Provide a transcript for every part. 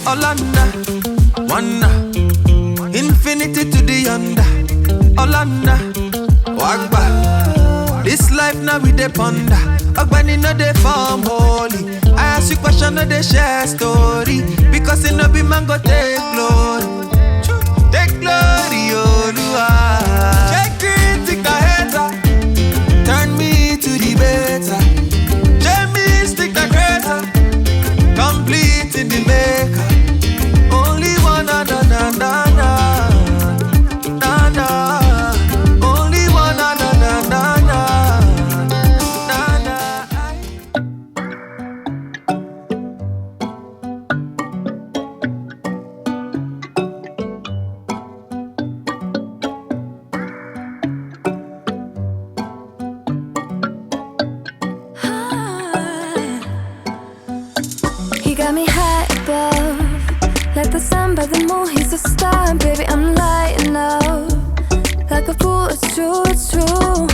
Hollanda, wanda, infinity to the under. Hollanda, wagba. This life now we dey ponder. Ogbeni no dey form holy. I ask you question, no dey share story. Because it no be man go take glory. Take glory, Olua. Check critical hater, turn me to the better. Jamie stick the greater, complete in the maker. Only one na na na na na na. Only one na na na na na na. He got me high above, like the sun by the moon, he's a star. Baby, I'm lighting up, like a fool, it's true, it's true.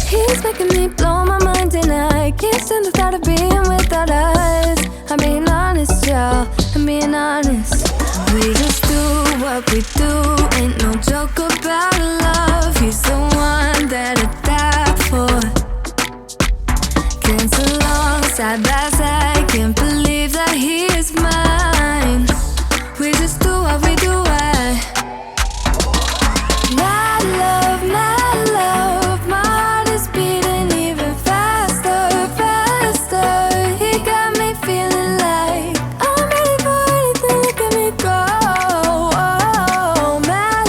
He's making me blow my mind and I can't stand the thought of being without us. I'm being honest, y'all, I'm being honest. We just do what we do, ain't no joke about love. He's the one that I die for. Dance along side by side, can't believe that he is mine. We just do what we do, my love, my heart is beating even faster, faster. He got me feeling like I'm ready for anything, look at me go. Oh, my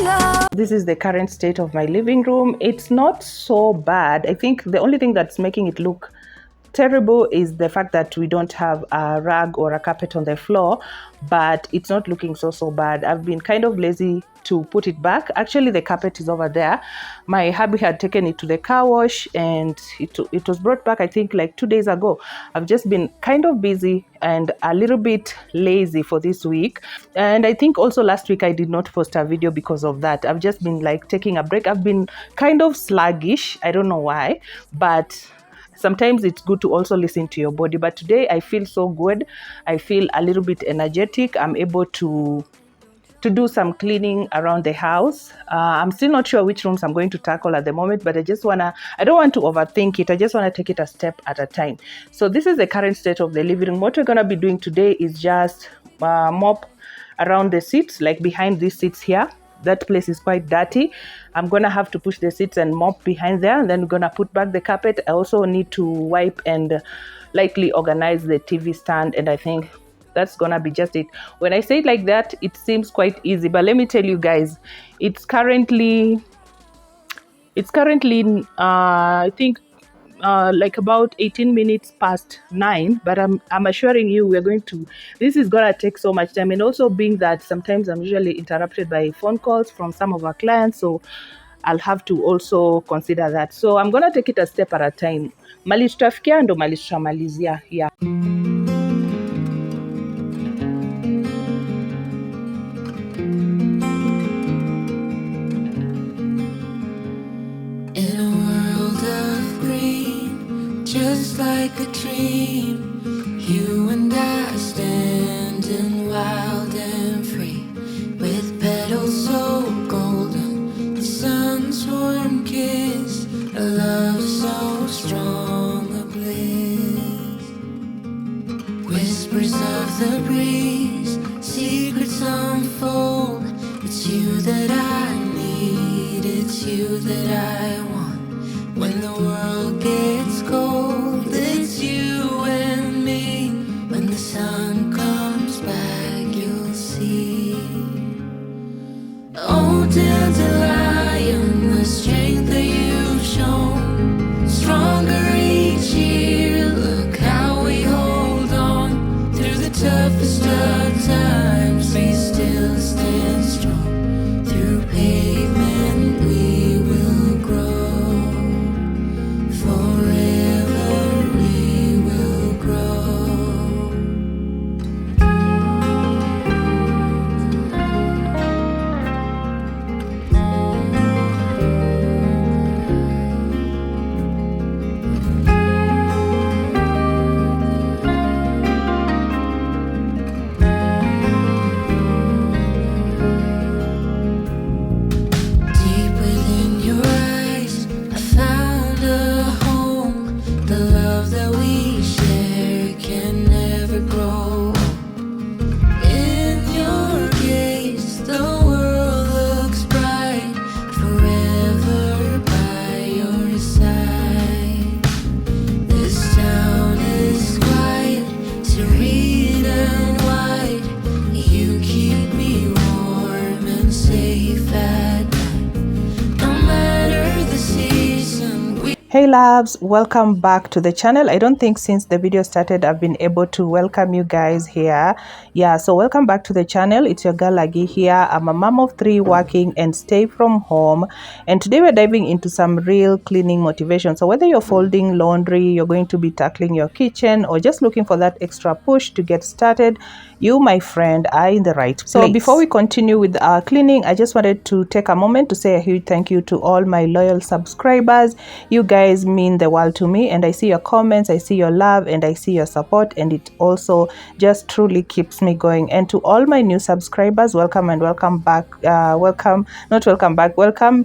love. This is the current state of my living room. It's not so bad. I think the only thing that's making it look terrible is the fact that we don't have a rug or a carpet on the floor, but it's not looking so bad. I've been kind of lazy to put it back. Actually, the carpet is over there. My hubby had taken it to the car wash and it was brought back, I think, like 2 days ago. I've just been kind of busy and a little bit lazy for this week. And I think also last week I did not post a video because of that. I've just been like taking a break. I've been kind of sluggish. I don't know why, but sometimes it's good to also listen to your body. But today I feel so good. I feel a little bit energetic. I'm able to do some cleaning around the house. I'm still not sure which rooms I'm going to tackle at the moment, but I don't want to overthink it. I just want to take it a step at a time. So this is the current state of the living room. What we're going to be doing today is just mop around the seats, like behind these seats here. That place is quite dirty. I'm gonna have to push the seats and mop behind there, and then we're gonna put back the carpet. I also need to wipe and lightly organize the TV stand, and I think that's gonna be just it. When I say it like that, it seems quite easy, but let me tell you guys, it's currently I think like about 18 minutes past 9, but I'm assuring you this is gonna take so much time. And also being that sometimes I'm usually interrupted by phone calls from some of our clients, so I'll have to also consider that. So I'm gonna take it a step at a time. Mali tutafikia ndo mali tutamalizia. Yeah. Just like a dream, you and I standing wild and free, with petals so golden, the sun's warm kiss, a love so strong, a bliss. Whispers of the breeze, secrets unfold. It's you that I need, it's you that I want. When the world gets cold, it's you and me. When the sun comes back, you'll see. Oh, dandelion, the strength that you've shown, stronger each year. Look how we hold on through the toughest of times. We still stand strong. Through pavement, we will grow. loves, welcome back to the channel. I don't think since the video started I've been able to welcome you guys here. Yeah, so welcome back to the channel. It's your girl Aggy here. I'm a mom of 3 working and stay from home, and today we're diving into some real cleaning motivation. So whether you're folding laundry, you're going to be tackling your kitchen, or just looking for that extra push to get started, you, my friend, are in the right place. So before we continue with our cleaning, I just wanted to take a moment to say a huge thank you to all my loyal subscribers. You guys mean the world to me, and I see your comments, I see your love, and I see your support, and it also just truly keeps me going. And to all my new subscribers, welcome and welcome back. Welcome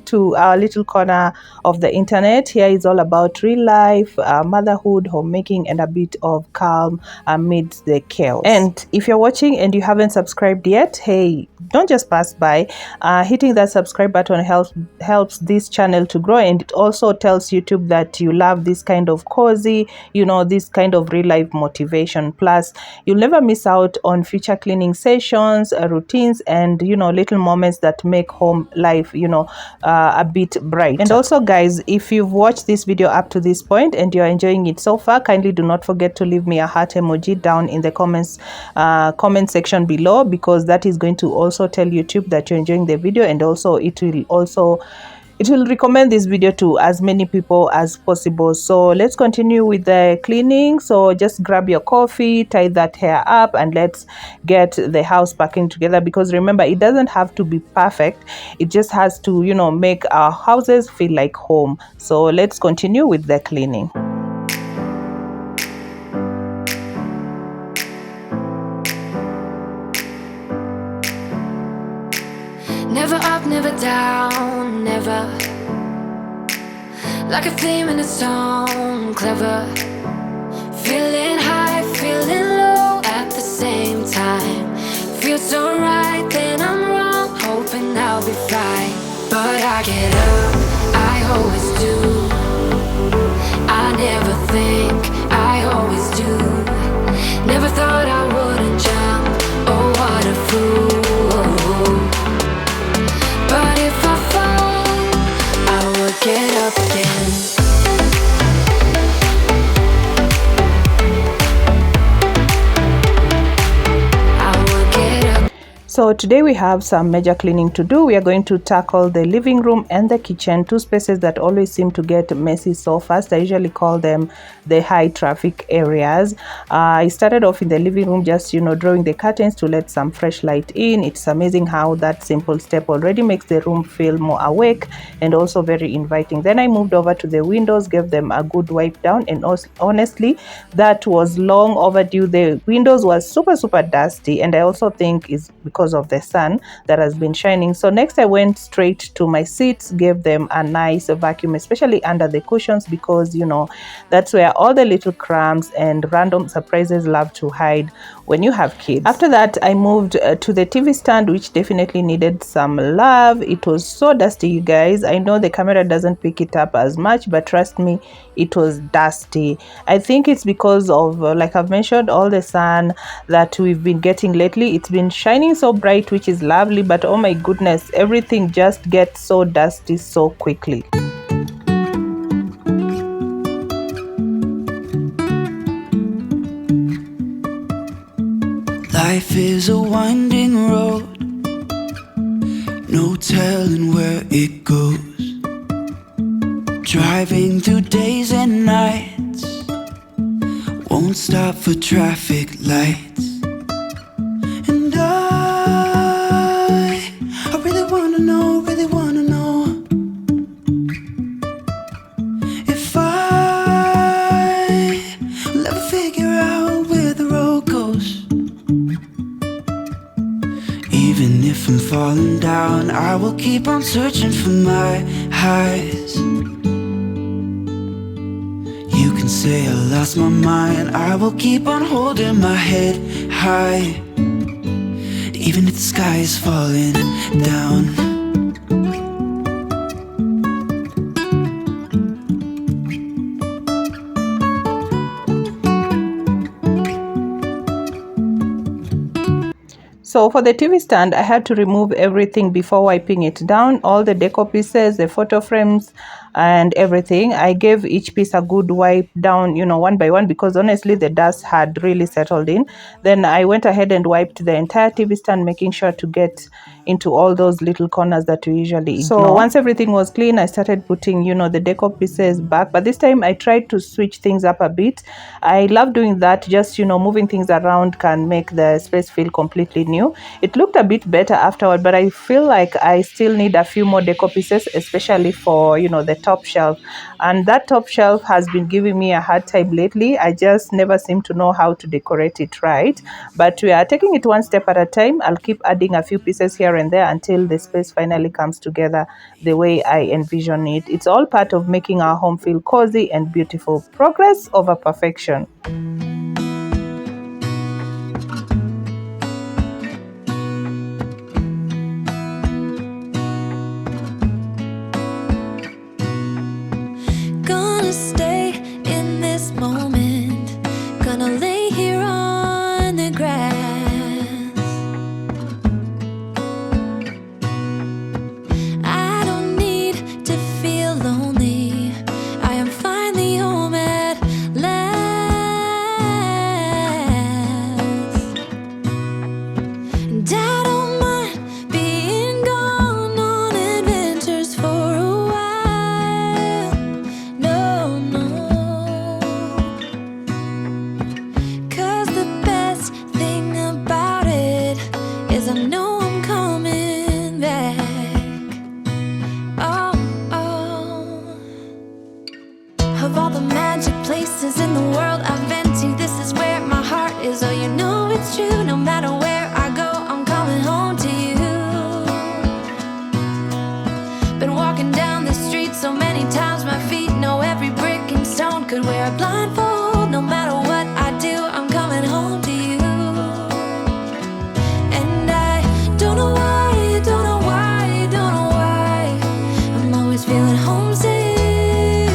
to our little corner of the internet. Here is all about real life, motherhood, homemaking, and a bit of calm amidst the chaos. And if you're watching and you haven't subscribed yet, hey, don't just pass by. Hitting that subscribe button helps this channel to grow, and it also tells YouTube that you love this kind of cozy, this kind of real life motivation. Plus, you'll never miss out on future cleaning sessions, routines, and little moments that make home life a bit bright. And also, guys, if you've watched this video up to this point and you're enjoying it so far, kindly do not forget to leave me a heart emoji down in the comment section below, because that is going to also tell YouTube that you're enjoying the video, and also it will recommend this video to as many people as possible. So let's continue with the cleaning. So just grab your coffee, tie that hair up, and let's get the house packing together, because remember, it doesn't have to be perfect. It just has to make our houses feel like home. So let's continue with the cleaning. Never up, never down, never. Like a theme in a song, clever. Feeling high, feeling low at the same time. Feels so right, then I'm wrong, hoping I'll be fine. But I get up, I always do. I never think, I always do. Never thought I wouldn't jump, oh what a fool. But if I fall, I will get up again. So today we have some major cleaning to do. We are going to tackle the living room and the kitchen, 2 spaces that always seem to get messy so fast. I usually call them the high traffic areas. I started off in the living room, just drawing the curtains to let some fresh light in. It's amazing how that simple step already makes the room feel more awake and also very inviting. Then I moved over to the windows, gave them a good wipe down, and honestly, that was long overdue. The windows were super dusty, and I also think it's because of the sun that has been shining. So next I went straight to my seats, gave them a nice vacuum, especially under the cushions, because that's where all the little crumbs and random surprises love to hide when you have kids. After that, I moved to the TV stand, which definitely needed some love. It was so dusty, you guys. I know the camera doesn't pick it up as much, but trust me, it was dusty. I think it's because of, like I've mentioned, all the sun that we've been getting lately. It's been shining so bright, which is lovely, but oh my goodness, everything just gets so dusty so quickly. Life is a winding road, no telling where it goes. Driving through days and nights, won't stop for traffic lights. And I really wanna know if I'll ever figure out where the road goes. Even if I'm falling down, I will keep on searching for my highs. You can say I lost my mind, I will keep on holding my head high, even if the sky is falling down. So for the TV stand, I had to remove everything before wiping it down. All the decor pieces, the photo frames, and everything. I gave each piece a good wipe down, one by one, because honestly the dust had really settled in. Then I went ahead and wiped the entire TV stand, making sure to get into all those little corners that we usually ignore. So once everything was clean, I started putting, the decor pieces back. But this time I tried to switch things up a bit. I love doing that. Just, moving things around can make the space feel completely new. It looked a bit better afterward, but I feel like I still need a few more decor pieces, especially for, the top shelf. And that top shelf has been giving me a hard time lately. I just never seem to know how to decorate it right. But we are taking it one step at a time. I'll keep adding a few pieces here and there until the space finally comes together the way I envision it. It's all part of making our home feel cozy and beautiful. Progress over perfection. Gonna stay in this moment. Gonna lay here on the grass. I don't need to feel lonely. I am finally home at last. And I don't mind being gone on adventures for a while. No, no. 'Cause the best thing about it is I know I'm coming back. Oh, oh. Of all the magic places in the world I've been to, this is where my heart is. Oh, you know it's true. No matter where I go, I'm coming home to you. Been walking down the street so many times, my feet know every brick and stone. Could wear a blindfold. No matter what I do, I'm coming home to you. And I don't know why, don't know why, don't know why I'm always feeling homesick.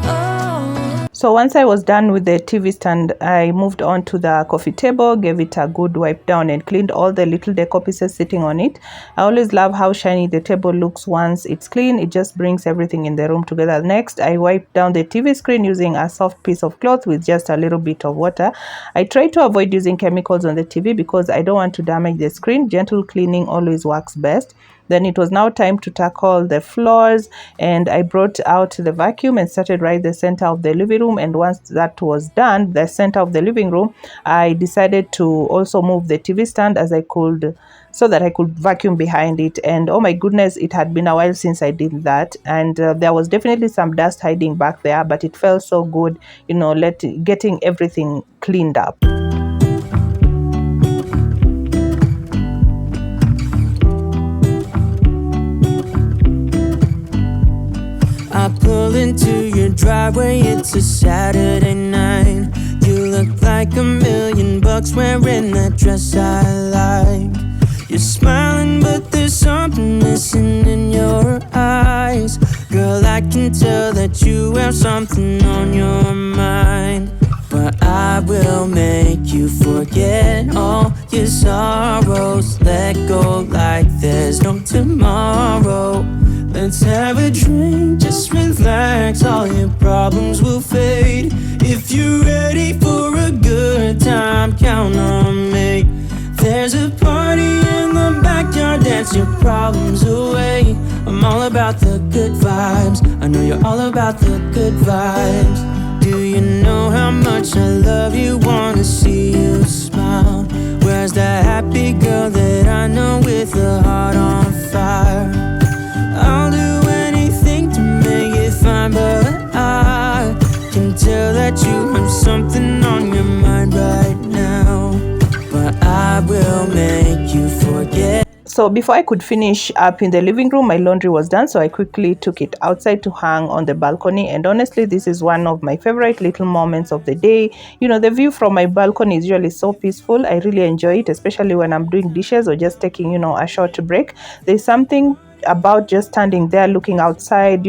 Oh. So once I was done with the TV stand, I moved on to the coffee table, gave it a good wipe down and cleaned all the little decor pieces sitting on it. I always love how shiny the table looks once it's clean. It just brings everything in the room together. Next, I wiped down the TV screen using a soft piece of cloth with just a little bit of water. I try to avoid using chemicals on the TV because I don't want to damage the screen. Gentle cleaning always works best. Then it was now time to tackle the floors, and I brought out the vacuum and started right the center of the living room. And once that was done, the center of the living room, I decided to also move the TV stand as I could, so that I could vacuum behind it. And oh my goodness, it had been a while since I did that, and there was definitely some dust hiding back there, but it felt so good, getting everything cleaned up. I pull into your driveway, it's a Saturday night. You look like $1,000,000 wearing that dress I like. You're smiling, but there's something missing in your eyes. Girl, I can tell that you have something on your mind. But I will make you forget all your sorrows. Let go like there's no tomorrow. Let's have a drink, just relax, all your problems will fade. If you're ready for a good time, count on me. There's a party in the backyard, dance your problems away. I'm all about the good vibes, I know you're all about the good vibes. Do you know how much I love you, wanna see you smile? Where's that happy girl that I know with a heart on fire? I'll do anything to make it fine, but I can tell that you have something on your mind right now. But I will make you forget. So before I could finish up in the living room, my laundry was done, so I quickly took it outside to hang on the balcony. And honestly, this is one of my favorite little moments of the day. The view from my balcony is usually so peaceful. I really enjoy it, especially when I'm doing dishes or just taking, a short break. There's something about just standing there looking outside,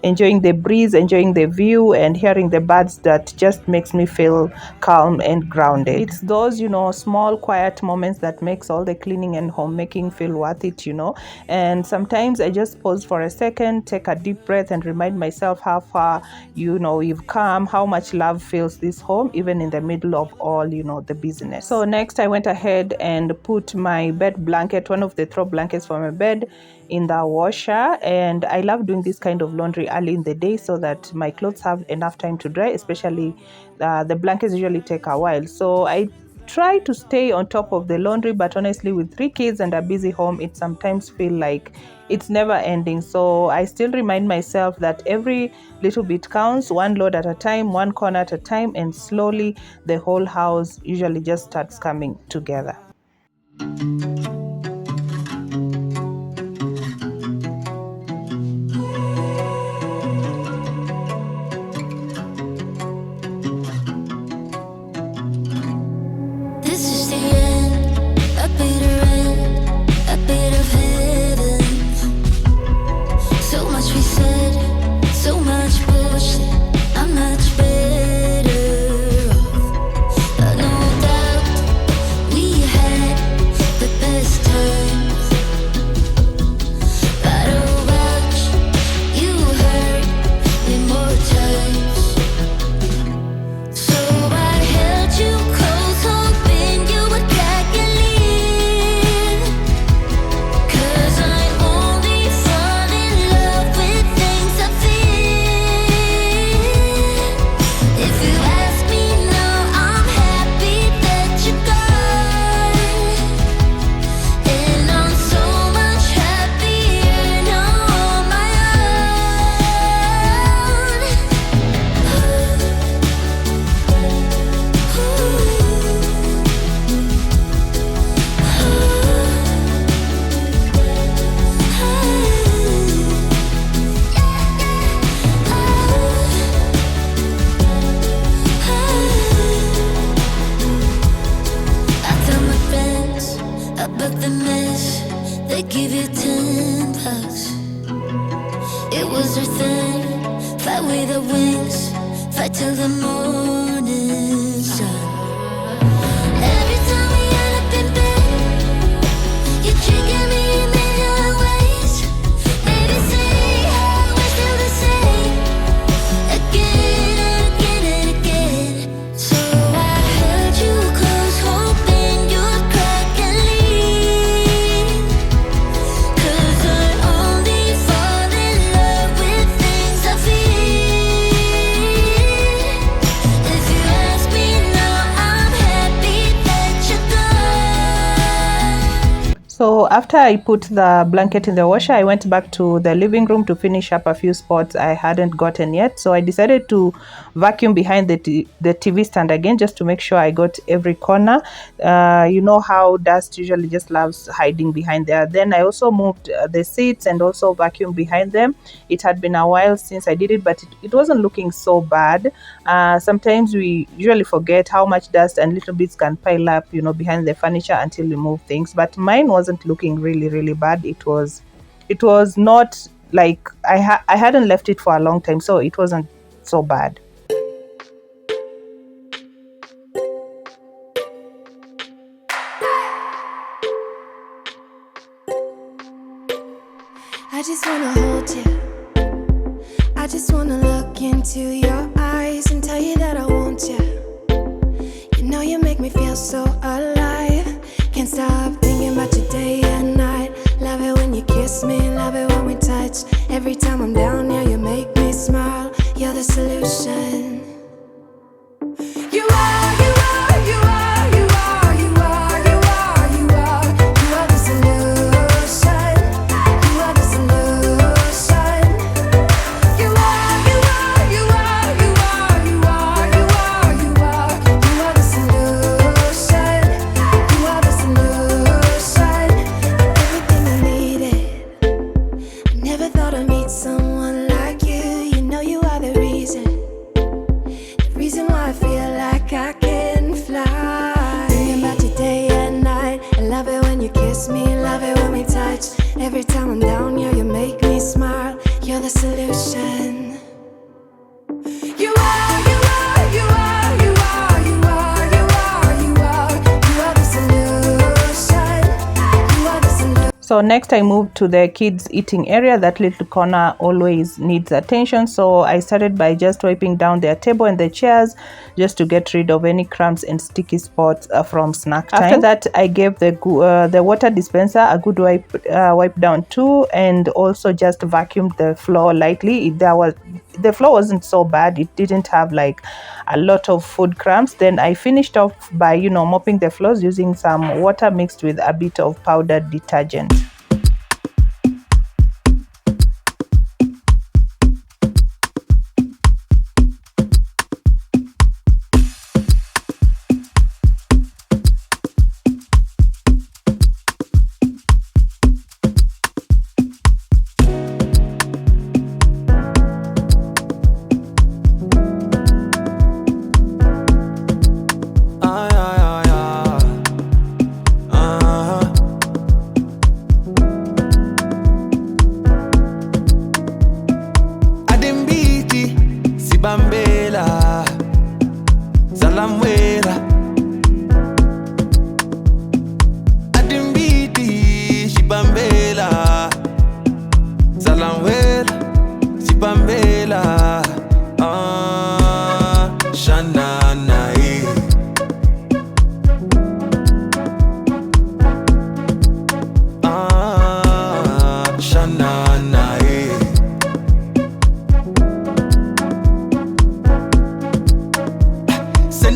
enjoying the breeze, enjoying the view, and hearing the birds that just makes me feel calm and grounded. It's those, small quiet moments that makes all the cleaning and homemaking feel worth it, And sometimes I just pause for a second, take a deep breath, and remind myself how far, we've come, how much love fills this home, even in the middle of all, the business. So next I went ahead and put my bed blanket, one of the throw blankets for my bed, in the washer. And I love doing this kind of laundry early in the day so that my clothes have enough time to dry, especially the blankets usually take a while. So I try to stay on top of the laundry, but honestly, with 3 kids and a busy home, it sometimes feel like it's never ending. So I still remind myself that every little bit counts, one load at a time, one corner at a time, and slowly the whole house usually just starts coming together. This is the end, a bitter end, a bit of heaven. So much we said, so much bullshit. I'm much better off. No doubt we had the best times. But oh, watch, you hurt me more times. So I held you close, hoping you would crack and leave. 'Cause I only fall in love with things I feel. If you ask me now, I'm happy that you're gone. And I'm so much happier now on my I tell my friends about the mess, they give you 10 bucks. It was their thing, fight with the wings, fight till the morning sun. Every time we end up in bed, you trigger me in million ways. Baby, say how we're still the same, again and again and again. So I held you close, hoping you'd crack and leave. 'Cause I only fall in love with things I feel. If you ask me now, I'm happy that you're gone. So after I put the blanket in the washer, I went back to the living room to finish up a few spots I hadn't gotten yet. So I decided to vacuum behind the TV stand again, just to make sure I got every corner. You know how dust usually just loves hiding behind there. Then I also moved the seats and also vacuumed behind them. It had been a while since I did it, but it wasn't looking so bad. Sometimes we usually forget how much dust and little bits can pile up, behind the furniture until we move things. But mine wasn't looking really bad. It was not like I hadn't left it for a long time, so it wasn't so bad. I just wanna hold you. I just wanna look into your eyes and tell you that I want you. You know you make me feel so alive. Can't stop thinking about you day and night. Love it when you kiss me, love it when we touch. Every time I'm down, yeah, you make me smile. You're the solution. Every time I'm down, yeah, you make me smile. You're the solution. You are, you are, you are, you are, you are, you are, you are, you are the solution. You are the solution. So next I moved to the kids eating area. That little corner always needs attention, so I started by just wiping down their table and the chairs just to get rid of any crumbs and sticky spots from snack time. After that I gave the water dispenser a good wipe down too, and also just vacuumed the floor lightly. The floor wasn't so bad, it didn't have like a lot of food crumbs. Then I finished off by mopping the floors using some water mixed with a bit of powdered detergent. Bambela, Zalamwera, Adimbiti, Shibambela, Zalamwera, Shibambela, Shanana, Shanana.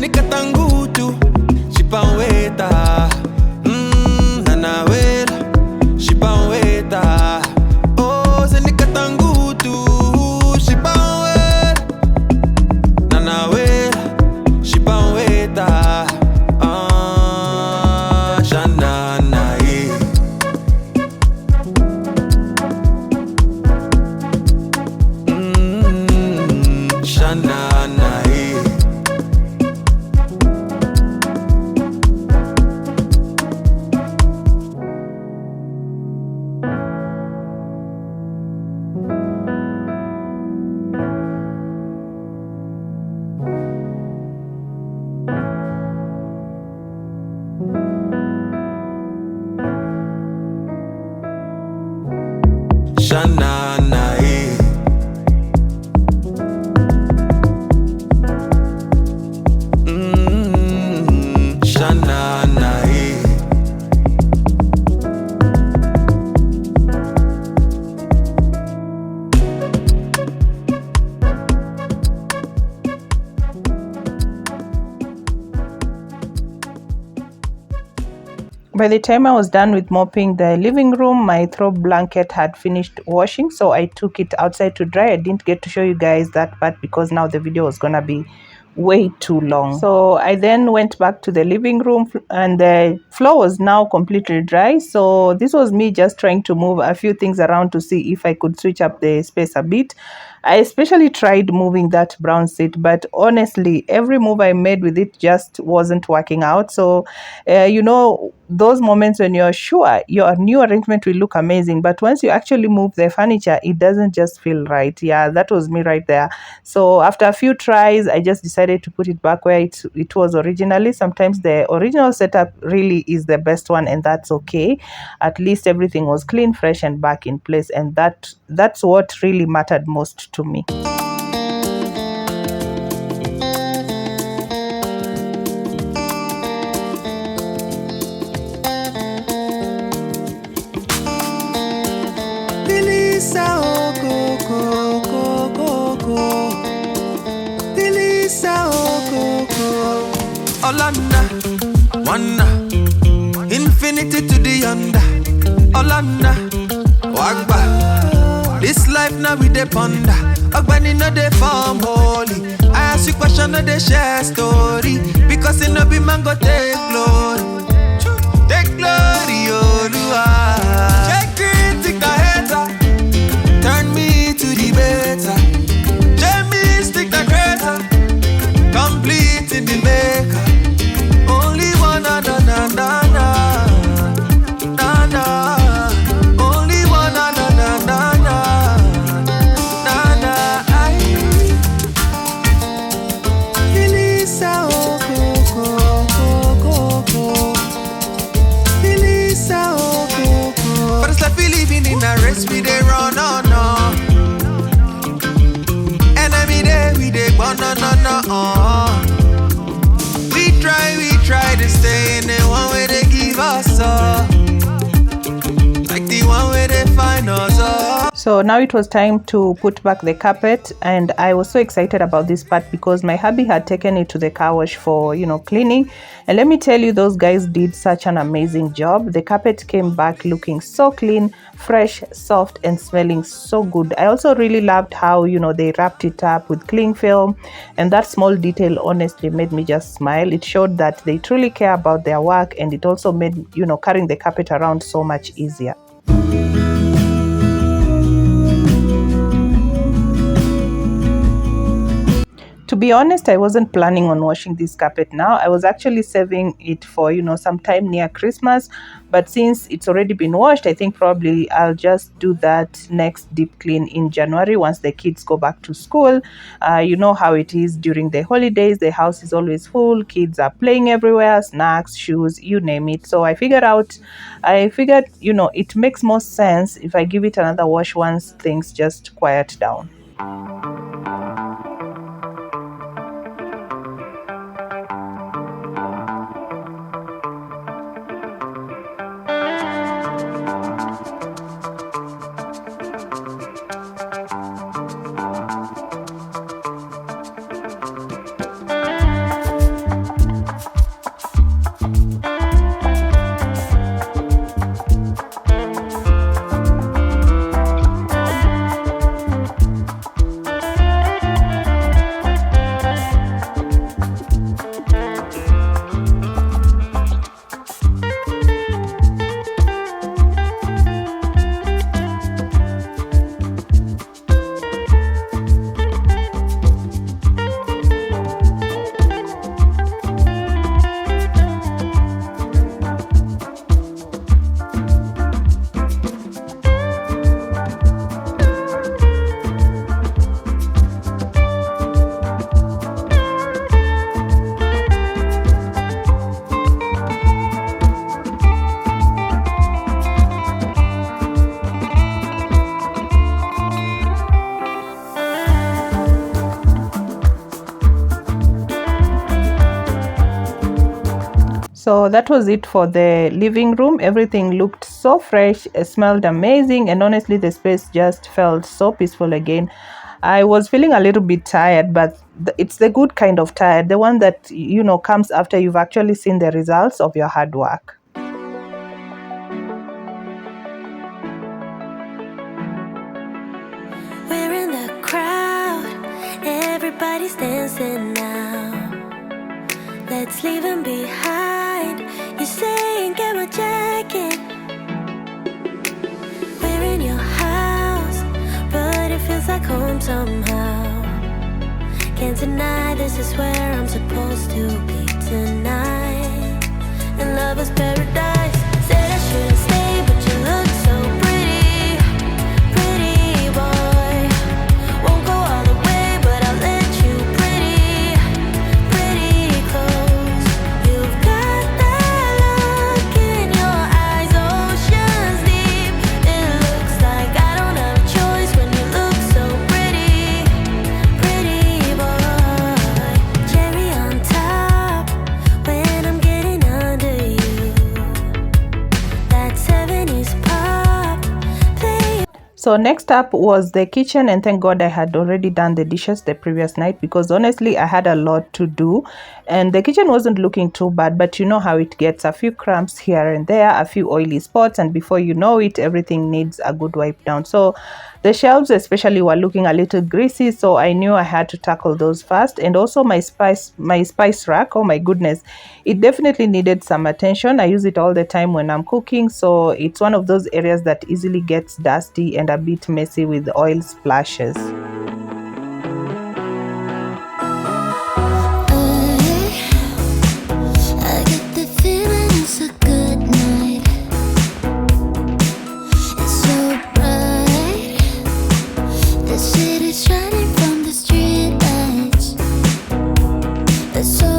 Katangutu, Shipanweta, Nanawela, Shipanweta, oh, Katangutu, Shipanweta, Nanawela, Shipanweta, Shanana, Shanana. Shanana, Shanana. By the time I was done with mopping the living room, my throw blanket had finished washing, so I took it outside to dry. I didn't get to show you guys that part because now the video was gonna be way too long. So I then went back to the living room and the floor was now completely dry. So this was me just trying to move a few things around to see if I could switch up the space a bit. I especially tried moving that brown seat, but honestly, every move I made with it just wasn't working out. So, those moments when you're sure your new arrangement will look amazing, but once you actually move the furniture, it doesn't just feel right. Yeah, that was me right there. So after a few tries, I just decided to put it back where it was originally. Sometimes the original setup really is the best one, and that's okay. At least everything was clean, fresh, and back in place, and that's what really mattered most to me. Olanda, wanna, infinity to the under. Olanda, wagba. This life now we dey ponder. Ogbani no dey form holy. I ask you question, no dey share story. Because it no be man go take glory. Take glory, Olua. Check critic a hater. Turn me to the better. Jamie stick the greater. Complete in the maker. Only one na na na na na na. Only one. Elisa, oh, go. Elisa, oh, go. But it's like we living in a race, we dey run, no. Enemy day, we dey burn, no. We try to stay in the one way they give us up. Like the one where they find us up. So now it was time to put back the carpet, and I was so excited about this part because my hubby had taken it to the car wash for, cleaning. And let me tell you, those guys did such an amazing job. The carpet came back looking so clean, fresh, soft, and smelling so good. I also really loved how, they wrapped it up with cling film, and that small detail honestly made me just smile. It showed that they truly care about their work, and it also made, carrying the carpet around so much easier. To be honest, I wasn't planning on washing this carpet now. I was actually saving it for, some time near Christmas. But since it's already been washed, I think probably I'll just do that next deep clean in January once the kids go back to school. You know how it is during the holidays. The house is always full. Kids are playing everywhere, snacks, shoes, you name it. So I figured, it makes more sense if I give it another wash once things just quiet down. So that was it for the living room. Everything looked so fresh, it smelled amazing, and honestly the space just felt so peaceful again. I was feeling a little bit tired, but it's the good kind of tired, the one that comes after you've actually seen the results of your hard work. We're in the crowd, everybody's dancing now. Let's leave them behind. You say get my jacket. We're in your house, but it feels like home somehow. Can't deny this is where I'm supposed to be tonight. And love is paradise. Said I shouldn't stay, but you look so pretty, pretty boy. Won't go all the way, but I'll let you pretty, pretty close. You've got that look in your eyes, oceans deep. It looks like I don't have a choice when you look so pretty, pretty boy. Cherry on top when I'm getting under you. That 70s pop play. So next up was the kitchen, and thank God I had already done the dishes the previous night because honestly I had a lot to do, and the kitchen wasn't looking too bad, but you know how it gets, a few crumbs here and there, a few oily spots, and before you know it everything needs a good wipe down. So the shelves especially were looking a little greasy, so I knew I had to tackle those first. And also my spice rack, oh my goodness, it definitely needed some attention. I use it all the time when I'm cooking, so it's one of those areas that easily gets dusty and a bit messy with oil splashes. I get the feeling it's a good night. It's so bright. The city's shining from the street lights. It's so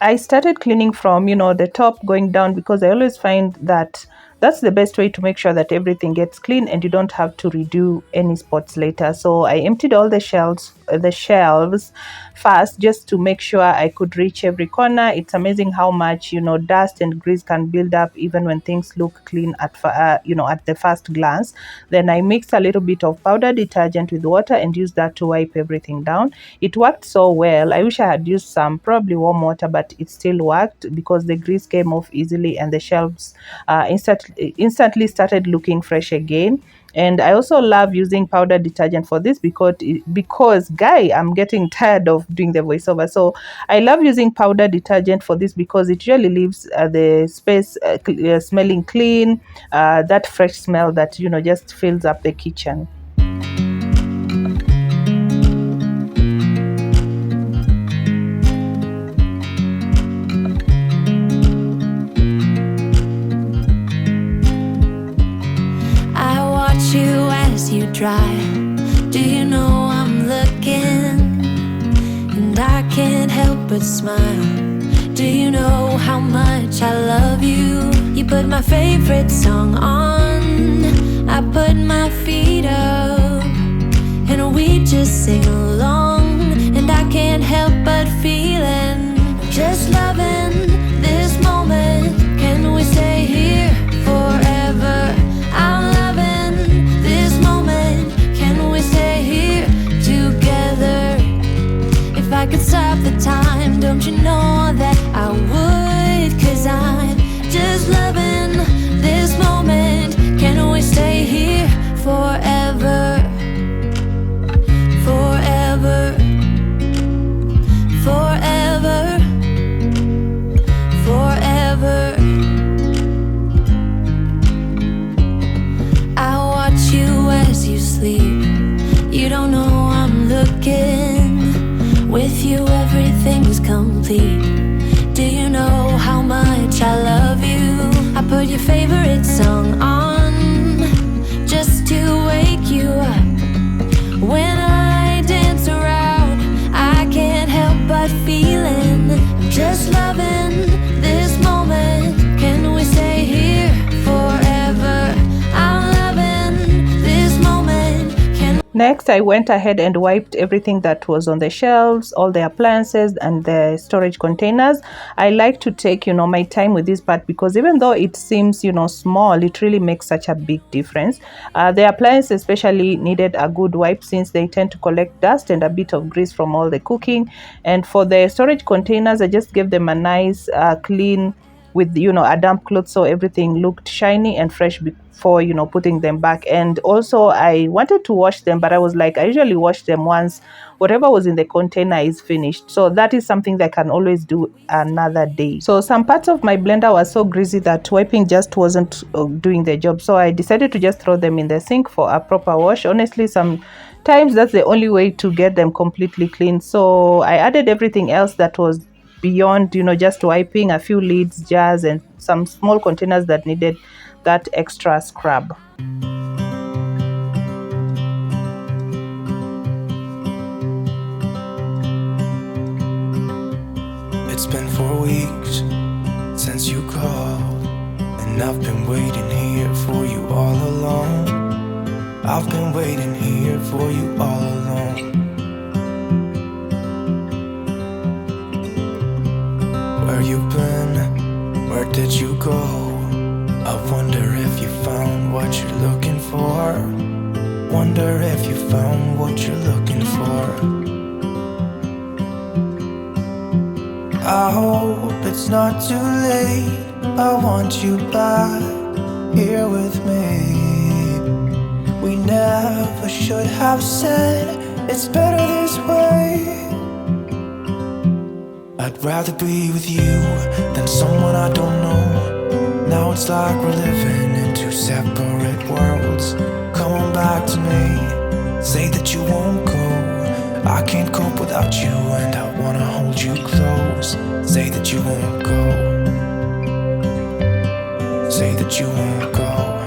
I started cleaning from, the top going down, because I always find that that's the best way to make sure that everything gets clean and you don't have to redo any spots later. So I emptied all the shelves first, just to make sure I could reach every corner. It's amazing how much, dust and grease can build up even when things look clean at the first glance. Then I mixed a little bit of powder detergent with water and used that to wipe everything down. It worked so well. I wish I had used some probably warm water, but it still worked because the grease came off easily and the shelves instantly started looking fresh again. And I also love using powder detergent for this, because guy, I'm getting tired of doing the voiceover. So I love using powder detergent for this because it really leaves the space smelling clean, that fresh smell that just fills up the kitchen. You drive. Do you know I'm looking? And I can't help but smile. Do you know how much I love you? You put my favorite song on, I put my feet up, and we just sing along. And I can't help but feeling, just loving this moment. Can we stay here forever? I'm loving this moment. Can we stay here together? If I could stop the time, don't you know that I would? 'Cause I'm just loving this moment. Can we stay here forever? Forever. Forever. Forever. I watch you as you sleep. You don't know I'm looking. With you everything's complete. Do you know how much I love you? I put your favorite song on just to wake you up. When I dance around, I can't help but feeling, I'm just loving this moment. Can we stay here forever? I'm loving this moment. Next, I went ahead and wiped everything that was on the shelves, all the appliances and the storage containers. I like to take, my time with this part, because even though it seems, small, it really makes such a big difference. The appliances especially needed a good wipe, since they tend to collect dust and a bit of grease from all the cooking. And for the storage containers, I just gave them a nice clean with a damp cloth, so everything looked shiny and fresh before putting them back. And also I wanted to wash them, but I was like, I usually wash them once whatever was in the container is finished, so that is something that I can always do another day. So some parts of my blender were so greasy that wiping just wasn't doing the job, so I decided to just throw them in the sink for a proper wash. Honestly, sometimes that's the only way to get them completely clean. So I added everything else that was beyond just wiping, a few lids, jars, and some small containers that needed that extra scrub. It's been 4 weeks since you called, and I've been waiting here for you all along. I've been waiting here for you all along. Where you been? Where did you go? I wonder if you found what you're looking for. Wonder if you found what you're looking for. I hope it's not too late. I want you back here with me. We never should have said it's better this way. I'd rather be with you than someone I don't know. Now it's like we're living in two separate worlds. Come on back to me, say that you won't go. I can't cope without you, and I wanna hold you close. Say that you won't go. Say that you won't go.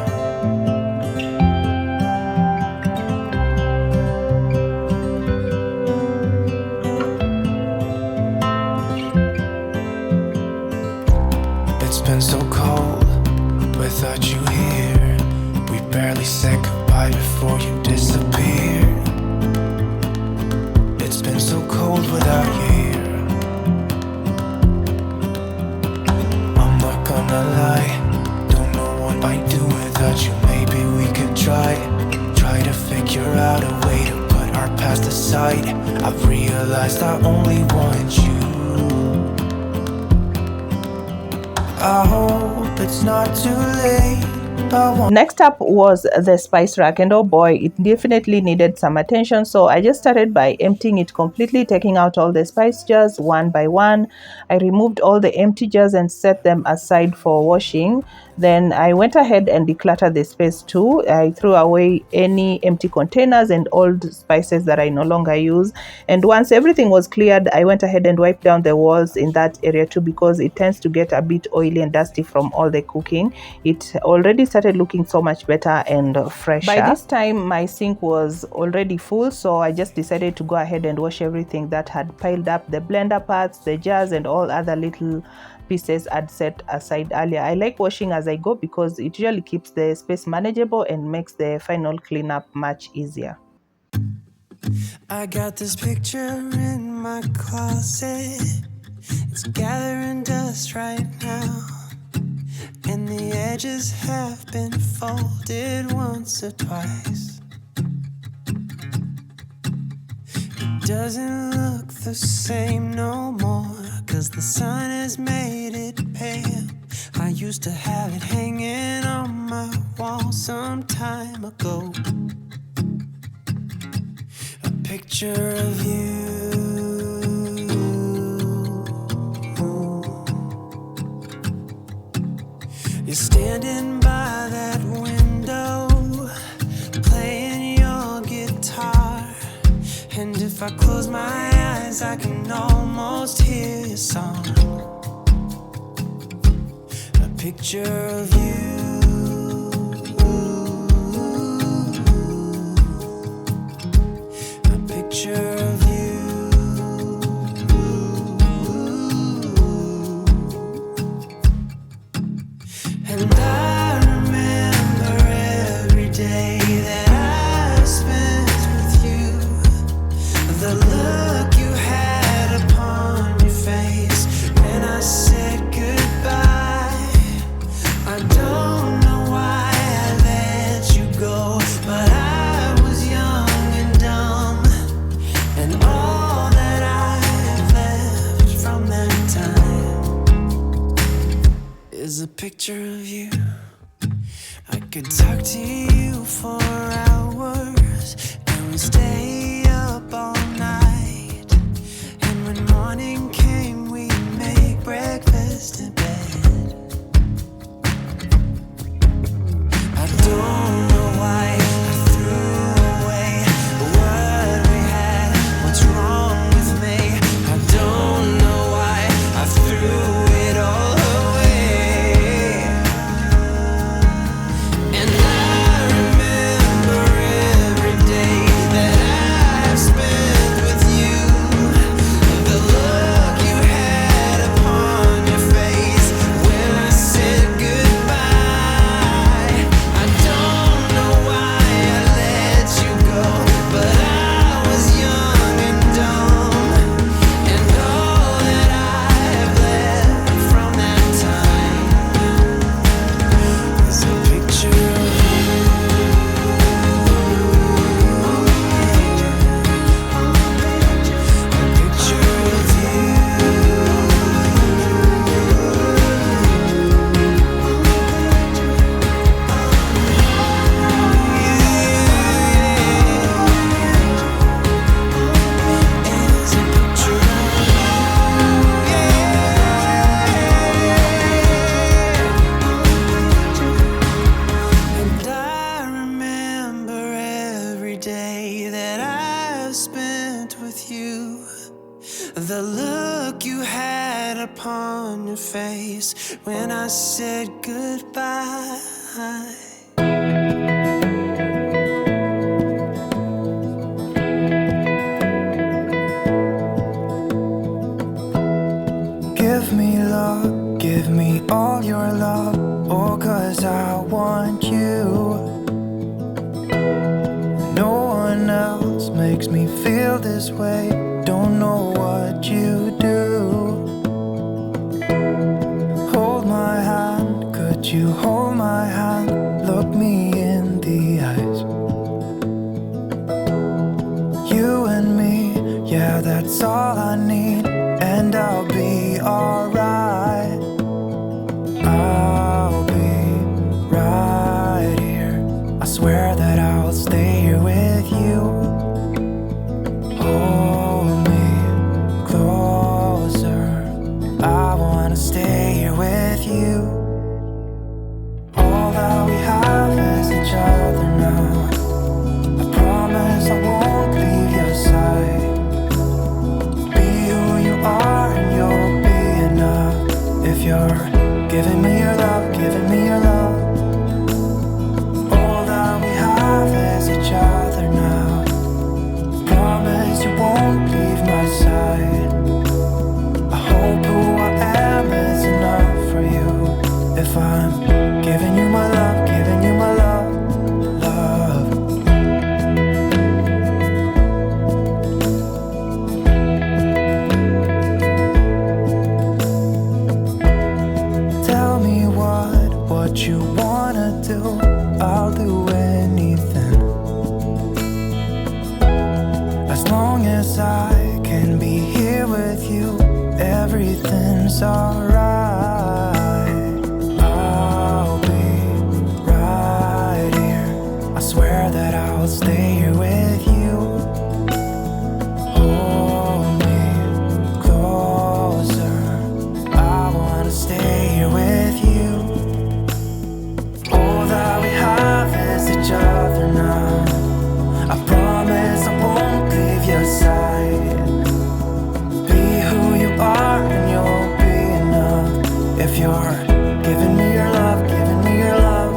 right. I've realized I only want you. I hope it's not too late. Next up was the spice rack, and oh boy, it definitely needed some attention. So I just started by emptying it completely, taking out all the spice jars one by one. I removed all the empty jars and set them aside for washing. Then I went ahead and decluttered the space too. I threw away any empty containers and old spices that I no longer use. And once everything was cleared, I went ahead and wiped down the walls in that area too, because it tends to get a bit oily and dusty from all the cooking. It already started looking so much better and fresher. By this time, my sink was already full, so I just decided to go ahead and wash everything that had piled up, the blender parts, the jars, and all other little pieces I'd set aside earlier. I like washing as I go because it usually keeps the space manageable and makes the final cleanup much easier. I got this picture in my closet. It's gathering dust right now, and the edges have been folded once or twice. It doesn't look the same no more, 'cause the sun has made it pale. I used to have it hanging on my wall some time ago. A picture of you. You're standing by that window, playing your guitar. And if I close my eyes, I can almost hear your song. A picture of you. A picture of you. And I remember every day that I spent with you, the look you had upon your face when I said goodbye. I don't know why I let you go, but I was young and dumb, and all that I have left from that time is a picture of you. I could talk to you for hours, and we'd stay up all night. And when morning came, we'd make breakfast in bed. I don't know why I threw away what we had. What's wrong with me? I don't know why I threw it all away. And I remember every day that I've spent with you, the look you had upon your face when I said goodbye. I don't know why I let you go, but I was young and dumb, and all that I have left from that time is a picture of you. A picture of you. It's a picture and I remember every day that I've spent with you, the look you had upon your face when I said goodbye. Give me love, give me all your love, oh, 'cause I want you. No one else makes me feel this way, don't know what you do. Hold my hand, could you hold my hand, look me in the eyes. You and me, Yeah, that's all I need, and I'll be alright. I'll be right here. I swear that I'll stay here with you. Hold me closer. I wanna stay here with you. All that we have is each other now. I promise I won't leave your side. Be who you are and you'll be enough. If you're giving me your love, giving me your love. All that we have is each other now. Promise you won't leave my side. I hope who I am is enough for you. If I'm giving you my love, giving you my love, love. Tell me what you wanna do. I'll do anything. As long as I can be here with you, everything's alright. I'll be right here. I swear that I'll stay here with you. Hold me closer. I wanna stay here with you. All that we have is each other now. I promise I won't leave your side. Be who you are and you'll be enough. If you're giving me your love, giving me your love.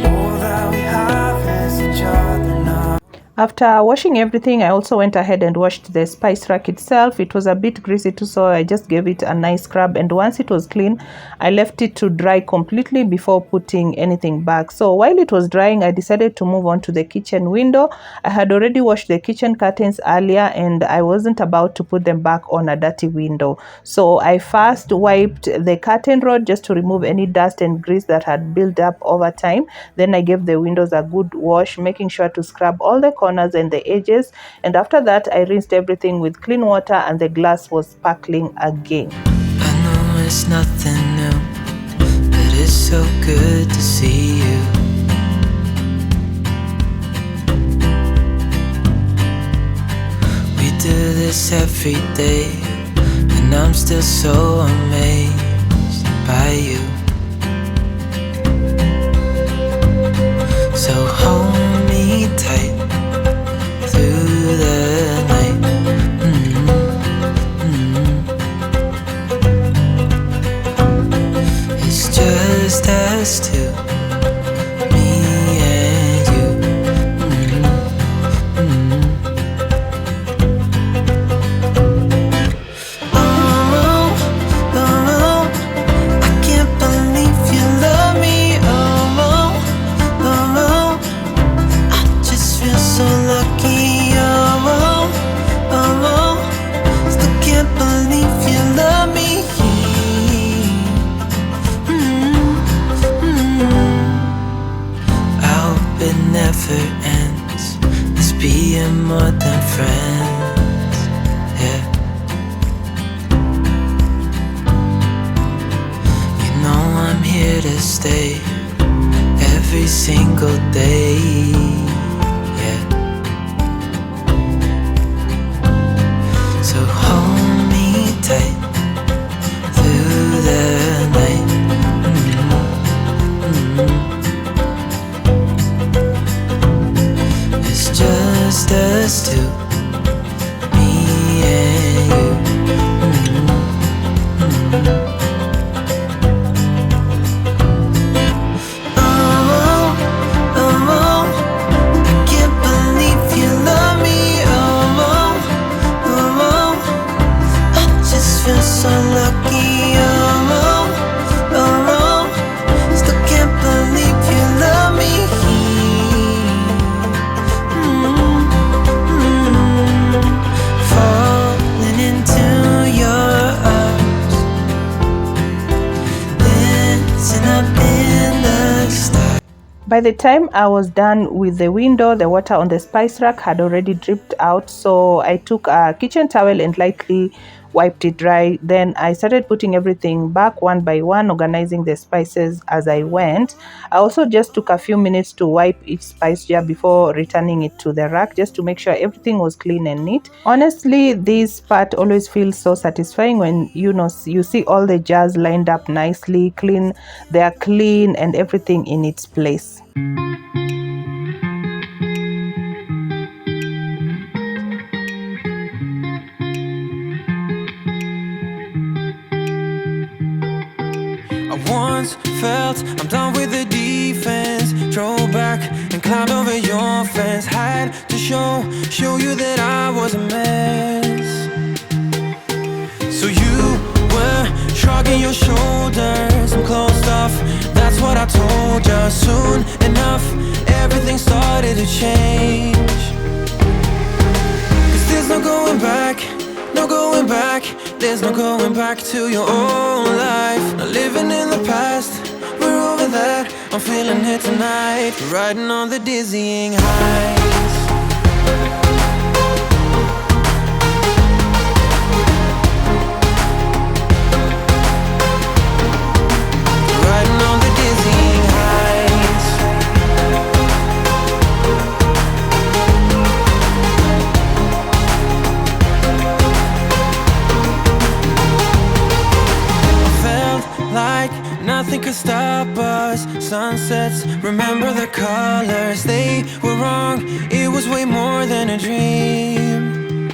All that we have is each other now. After washing everything, I also went ahead and washed the spice rack itself. It was a bit greasy too, so I just gave it a nice scrub, and once it was clean, I left it to dry completely before putting anything back. So while it was drying, I decided to move on to the kitchen window. I had already washed the kitchen curtains earlier, and I wasn't about to put them back on a dirty window. So I first wiped the curtain rod just to remove any dust and grease that had built up over time. Then I gave the windows a good wash, making sure to scrub all the corners and the edges, and after that I rinsed everything with clean water, and the glass was sparkling again. I know it's nothing new, but it's so good to see you. We do this every day, and I'm still so amazed by you. So hold me tight through the night. It's just us two, me and you. Oh, I can't believe you love me. Oh, I just feel so lucky. Still can't believe you love me. I hope it never ends, this being more than friends, yeah. You know I'm here to stay every single day, yeah. So hold me tight through the night. It's just us two, me and you. By the time I was done with the window, the water on the spice rack had already dripped out, so I took a kitchen towel and lightly wiped it dry. Then I started putting everything back one by one, organizing the spices as I went. I also just took a few minutes to wipe each spice jar before returning it to the rack, just to make sure everything was clean and neat. Honestly, this part always feels so satisfying when you see all the jars lined up nicely, clean, they are clean and everything in its place. I once felt I'm done with the defense. Drove back and climbed over your fence. Had to show you that I was a mess. So you were shrugging your shoulders. I'm closed off, that's what I told you. Soon enough, everything started to change. 'Cause there's no going back, no going back. There's no going back to your old life. Not living in the past, we're over that. I'm feeling it tonight, riding on the dizzying heights. Riding on the dizzying heights. Like nothing could stop us. Sunsets, remember the colors. They were wrong, it was way more than a dream.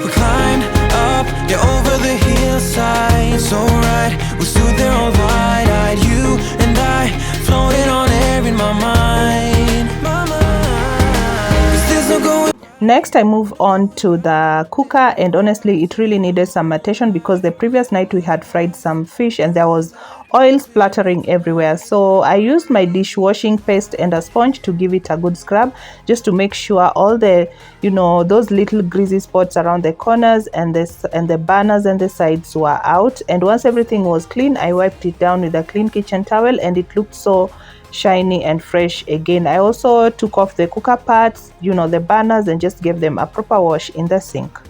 We climbed up, yeah, over the hillside. So right, we stood there all wide-eyed. You and I floated on air in my mind. 'Cause there's no going. Next, I move on to the cooker, and honestly, it really needed some attention because the previous night we had fried some fish and there was oil splattering everywhere. So I used my dishwashing paste and a sponge to give it a good scrub, just to make sure all the, those little greasy spots around the corners and the burners and the sides were out. And once everything was clean, I wiped it down with a clean kitchen towel and it looked so shiny and fresh again. I also took off the cooker parts, the burners, and just gave them a proper wash in the sink.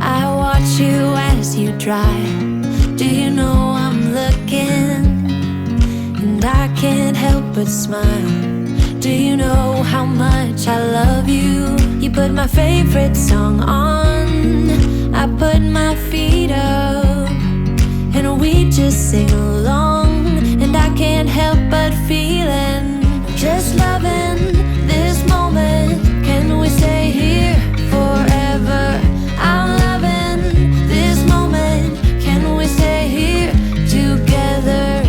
I watch you as you drive. Do you know I'm looking? And I can't help but smile. Do you know how much I love you? You put my favorite song on, I put my feet up, and we just sing along. And I can't help but feeling, just loving this moment. Can we stay here forever? I'm loving this moment. Can we stay here together?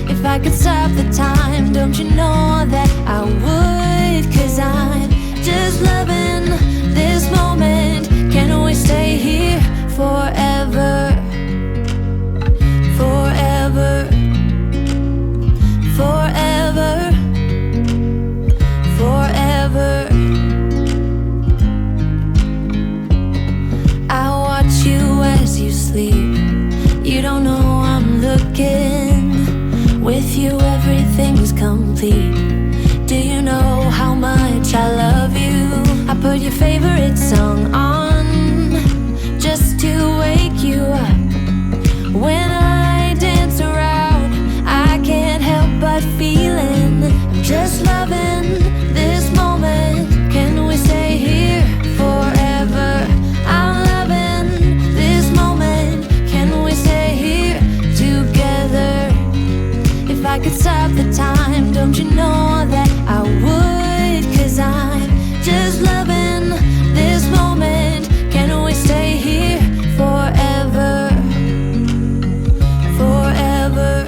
If I could stop the time, don't you know that I would? 'Cause I'm just loving this moment. Can we stay here forever? Forever. Forever. Forever. I watch you as you sleep. You don't know I'm looking. With you everything's complete. Do you know how much I love you? I put your favorite song on, just to wake you up. When I dance around, I can't help but feeling, I'm just loving this moment. Can we stay here forever? I'm loving this moment. Can we stay here together? If I could stop the time, don't you know that I would? 'Cause I'm just loving this moment. Can we stay here forever? Forever.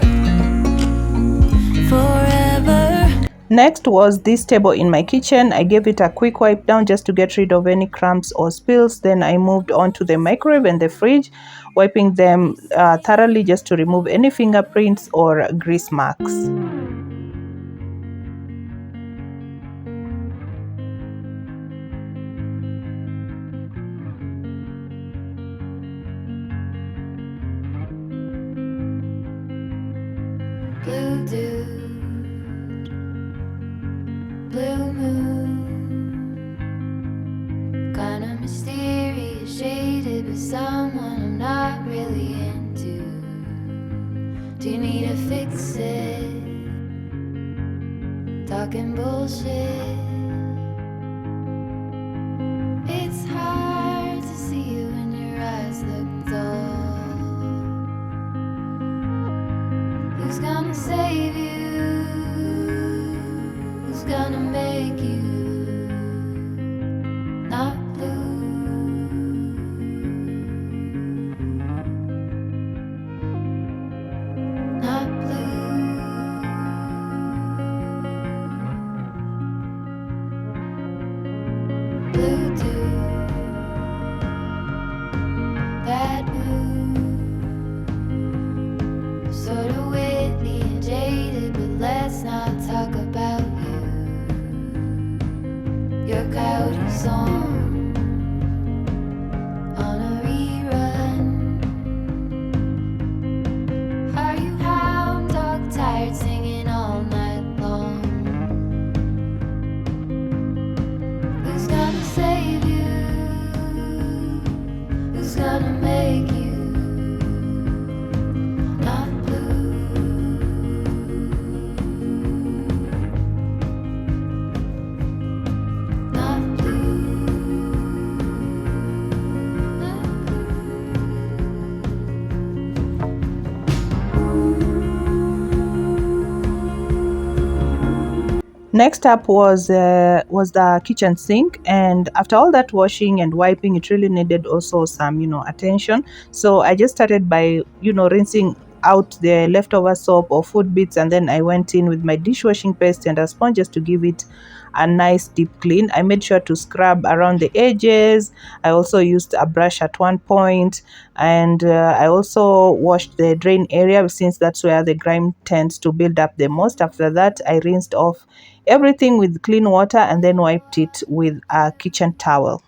Forever. Next was this table in my kitchen. I gave it a quick wipe down just to get rid of any crumbs or spills. Then I moved on to the microwave and the fridge, wiping them thoroughly just to remove any fingerprints or grease marks. dude, blue moon, kinda mysterious, shaded with someone I'm not really into. Do you need to fix it? Talking bullshit. It's hard to see you when your eyes look dull. Who's gonna save you? Who's gonna make you not blue? Not blue. Blue too. That blue. Sort of witty and jaded, but let's not talk about you. Your coyote song on a rerun. Are you hound dog tired singing all night long? Who's gonna save you? Who's gonna make you not blue? Not blue. Not Next up was the kitchen sink, and after all that washing and wiping, it really needed also some attention. So I just started by rinsing out the leftover soap or food bits, and then I went in with my dishwashing paste and a sponge just to give it a nice deep clean. I made sure to scrub around the edges. I also used a brush at one point, and I also washed the drain area since that's where the grime tends to build up the most. After that, I rinsed off everything with clean water and then wiped it with a kitchen towel.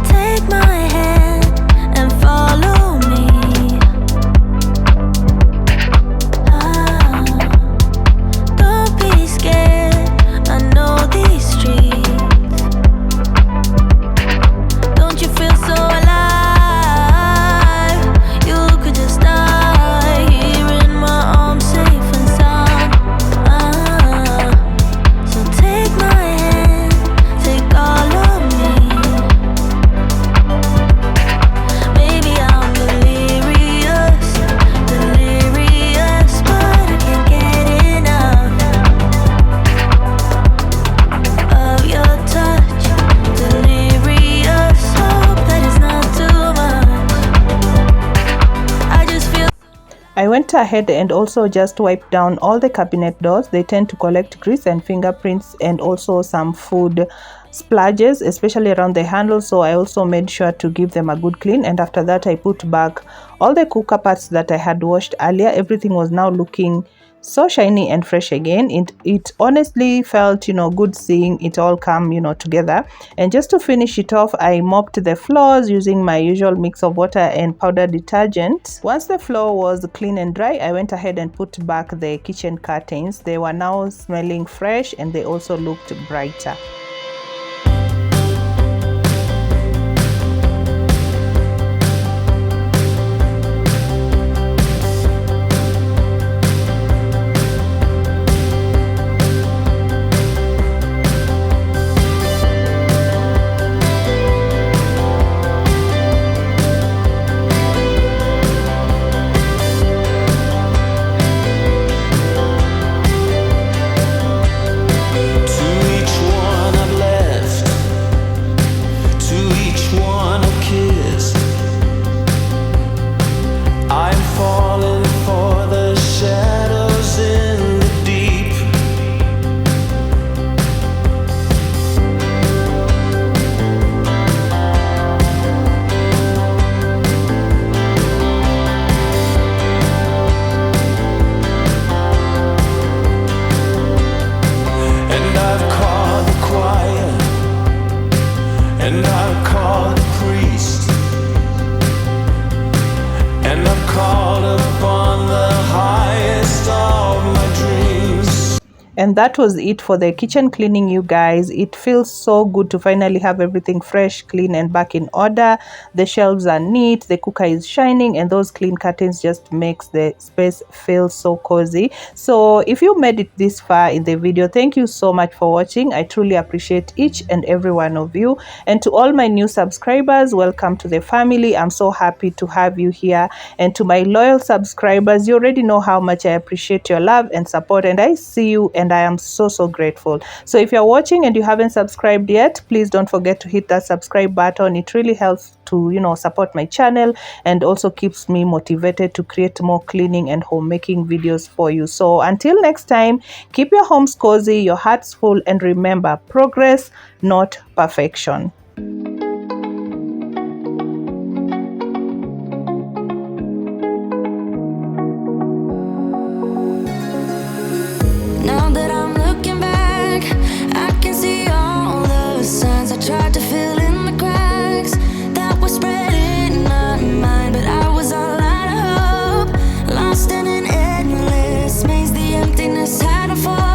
Take my hand and follow me. Don't be scared, I know these streets. Don't you feel so alive? You could just die here in my arms, safe and sound. So take my hand, take all of me. Maybe I'm delirious, but I can't get enough of your touch. Delirious, hope that it's not too much. I just feel I went ahead and also just wiped down all the cabinet doors. They tend to collect grease and fingerprints and also some food splodges, especially around the handle. So I also made sure to give them a good clean, and after that I put back all the cooker parts that I had washed earlier. Everything was now looking so shiny and fresh again. It honestly felt good seeing it all come together. And just to finish it off, I mopped the floors using my usual mix of water and powder detergent. Once the floor was clean and dry, I went ahead and put back the kitchen curtains. They were now smelling fresh and they also looked brighter. To each one And that was it for the kitchen cleaning, you guys. It feels so good to finally have everything fresh, clean, and back in order. The shelves are neat, the cooker is shining, and those clean curtains just makes the space feel so cozy. So if you made it this far in the video, thank you so much for watching. I truly appreciate each and every one of you. And to all my new subscribers, welcome to the family. I'm so happy to have you here. And to my loyal subscribers, you already know how much I appreciate your love and support, and I see you and I am so grateful. So if you're watching and you haven't subscribed yet, please don't forget to hit that subscribe button. It really helps to, you know, support my channel and also keeps me motivated to create more cleaning and homemaking videos for you. So until next time, keep your homes cozy, your hearts full, and remember, progress, not perfection. Now that I'm looking back, I can see all the signs I tried to fill in the cracks that were spreading my mind, but I was all out of hope, lost in an endless maze. The emptiness had a fall.